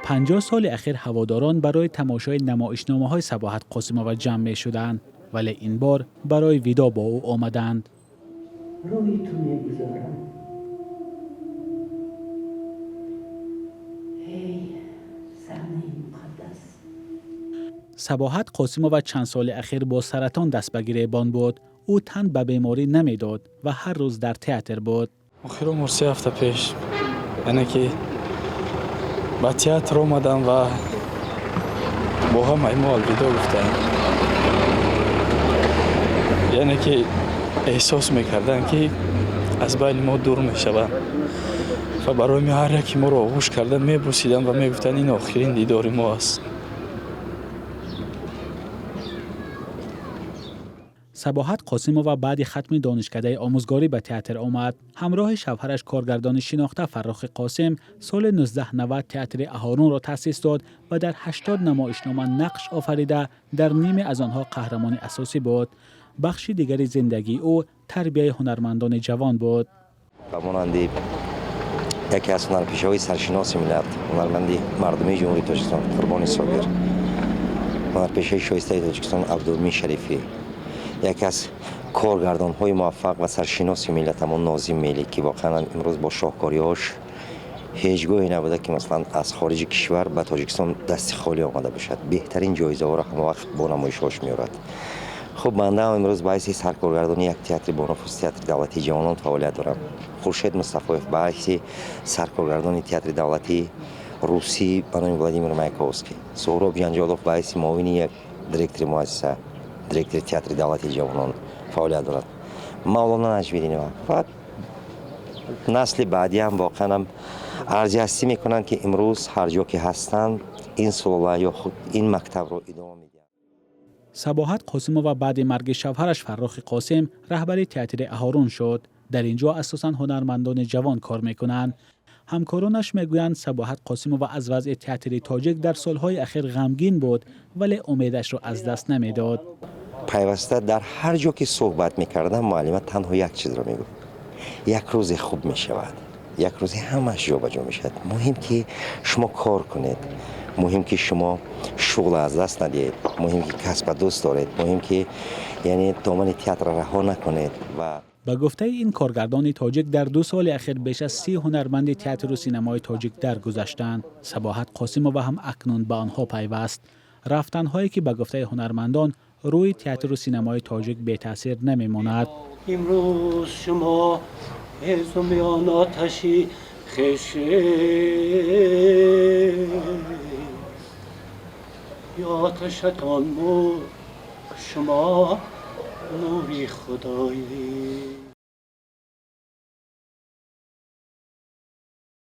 50 سال اخیر هواداران برای تماشای نمایشنامه‌های صباحت قاسم‌آوا جمع می‌شدند، ولی این بار برای ویدا با او آمدند. روی تو می‌گذارم. هی صحنه مقدس. صباحت قاسم‌آوا چند سال اخیر با سرطان دست به گریبان بود. او تن به بیماری نمیداد و هر روز در تئاتر بود. آخر عمر 3 هفته پیش یعنی که با تئاتر اومدم و با هم ایمال ویدا گفتن، یعنی که احساس میکردن که از بین ما دور میشوند و برای هر یکی ما رو آغوش کردن، میبوسیدن و میگفتن این آخرین دیدار ما است. صباحت قاسم‌آوا بعد ختم دانشکده آموزگاری به تئاتر آمد. همراه شوهرش کارگردان شناخته فرخ قاسم سال 1990 تئاتر اهارون را تأسیس داد و در 80 نمایشنامه نقش آفریده در نیمه از آنها قهرمان اساسی بود. بخش دیگری زندگی او تربیت هنرمندان جوان بود. مانند یکی از هنرپیشه‌های سرشناس ملت، هنرمندی مردمی جمهوری تاجیکستان قربانی صابر، هنرپیشه شایسته تاجیکستان عبدالمی شریفی، یکی از کارگردان‌های موفق و سرشناس ملتمان ناظم میلی که واقعا امروز با شاهکاری‌هاش هیچگاهی نبوده که مثلا از خارج کشور به تاجیکستان دست خالی آمده باشد. بهترین جایزه‌ها را هم وقت با نمایش‌هاش می‌آورد. خب بنده هم امروز باعث سرکارگردانی یک تئاتر بانفوس تئاتر دولتی جوانان فعالیت دارم. خورشید مصطفی‌ف باعث سرکارگردانی تئاتر دولتی روسی به نام ولادیمیر مایکوفسکی. سهراب جنجالوف باعث معاون یک دیرکتور مؤسسه دیرکتور تئاتر دولتی جوانان فعالیت دارد. مولانا نجویدینی و نسل بعدی هم واقعا ارزیابی میکنن که امروز هر جا که هستند این سلسله یا خود این مکتب رو ادامه میدن. صباحت قاسم‌آوا بعد مرگ شوهرش فرخ قاسم رهبر تئاتر اهارون شد. در اینجا اساساً هنرمندان جوان کار میکنند. همکارانش میگویند صباحت قاسم‌آوا از وضع تئاتر تاجیک در سالهای اخیر غمگین بود، ولی امیدش را از دست نمیداد. پیوسته در هر جا که صحبت میکردم معلم تنها یک چیز را میگفت: یک روز خوب میشود، یک روز همش جابجا میشود. مهم که شما کار کنید، مهم که شما شغل از دست ندید، مهم که کسب دوست دارید، مهم که یعنی دامن تئاتر رها نکنید. و به گفته این کارگردان تاجیک در 2 سال اخیر بیش از 30 هنرمند تئاتر و سینمای تاجیک درگذشتند. صباحت قاسم‌آوا هم اکنون به آنها پیوست. رفتن‌هایی که به گفته هنرمندان روی تئاتر و سینمای تاجیک بی تاثیر نمیماند. امروز شما هزمیان آتشی خشه یا آتشتان مو شما نوری خدایی.